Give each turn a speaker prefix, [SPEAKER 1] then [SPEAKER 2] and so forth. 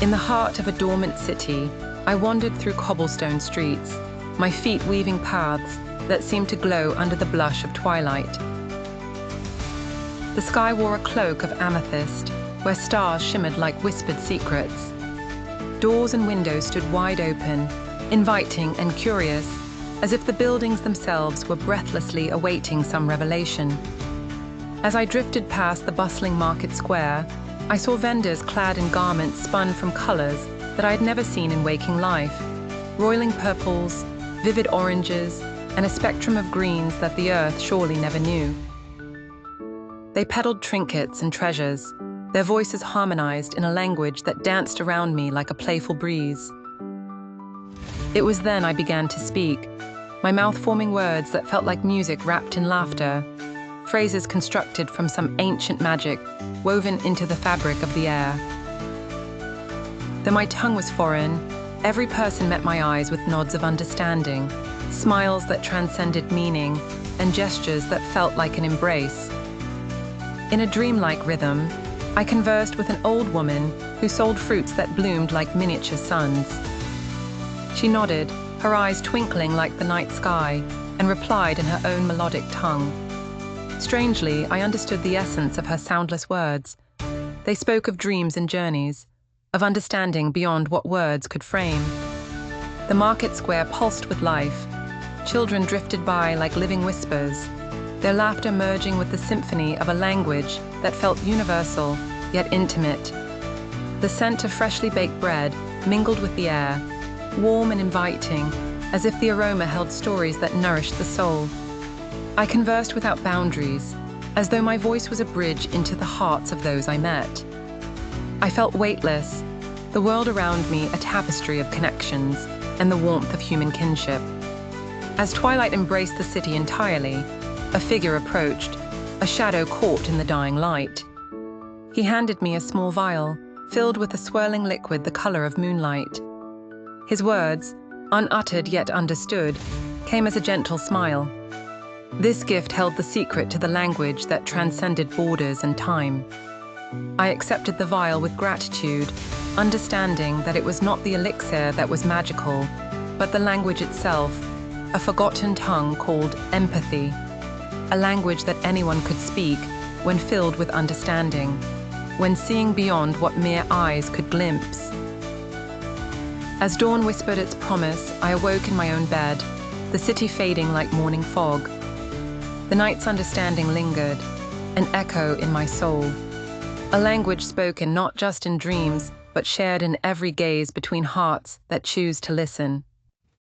[SPEAKER 1] In the heart of a dormant city, I wandered through cobblestone streets, my feet weaving paths that seemed to glow under the blush of twilight. The sky wore a cloak of amethyst, where stars shimmered like whispered secrets. Doors and windows stood wide open, inviting and curious, as if the buildings themselves were breathlessly awaiting some revelation. As I drifted past the bustling market square, I saw vendors clad in garments spun from colors that I had never seen in waking life, roiling purples, vivid oranges, and a spectrum of greens that the earth surely never knew. They peddled trinkets and treasures, their voices harmonized in a language that danced around me like a playful breeze. It was then I began to speak, my mouth forming words that felt like music wrapped in laughter, phrases constructed from some ancient magic woven into the fabric of the air. Though my tongue was foreign, every person met my eyes with nods of understanding, smiles that transcended meaning, and gestures that felt like an embrace. In a dreamlike rhythm, I conversed with an old woman who sold fruits that bloomed like miniature suns. She nodded, her eyes twinkling like the night sky, and replied in her own melodic tongue. Strangely, I understood the essence of her soundless words. They spoke of dreams and journeys, of understanding beyond what words could frame. The market square pulsed with life. Children drifted by like living whispers, their laughter merging with the symphony of a language that felt universal, yet intimate. The scent of freshly baked bread mingled with the air, warm and inviting, as if the aroma held stories that nourished the soul. I conversed without boundaries, as though my voice was a bridge into the hearts of those I met. I felt weightless, the world around me a tapestry of connections and the warmth of human kinship. As twilight embraced the city entirely, a figure approached, a shadow caught in the dying light. He handed me a small vial, filled with a swirling liquid the color of moonlight. His words, unuttered yet understood, came as a gentle smile. This gift held the secret to the language that transcended borders and time. I accepted the vial with gratitude, understanding that it was not the elixir that was magical, but the language itself, a forgotten tongue called empathy, a language that anyone could speak when filled with understanding, when seeing beyond what mere eyes could glimpse. As dawn whispered its promise, I awoke in my own bed, the city fading like morning fog. The night's understanding lingered, an echo in my soul. A language spoken not just in dreams, but shared in every gaze between hearts that choose to listen.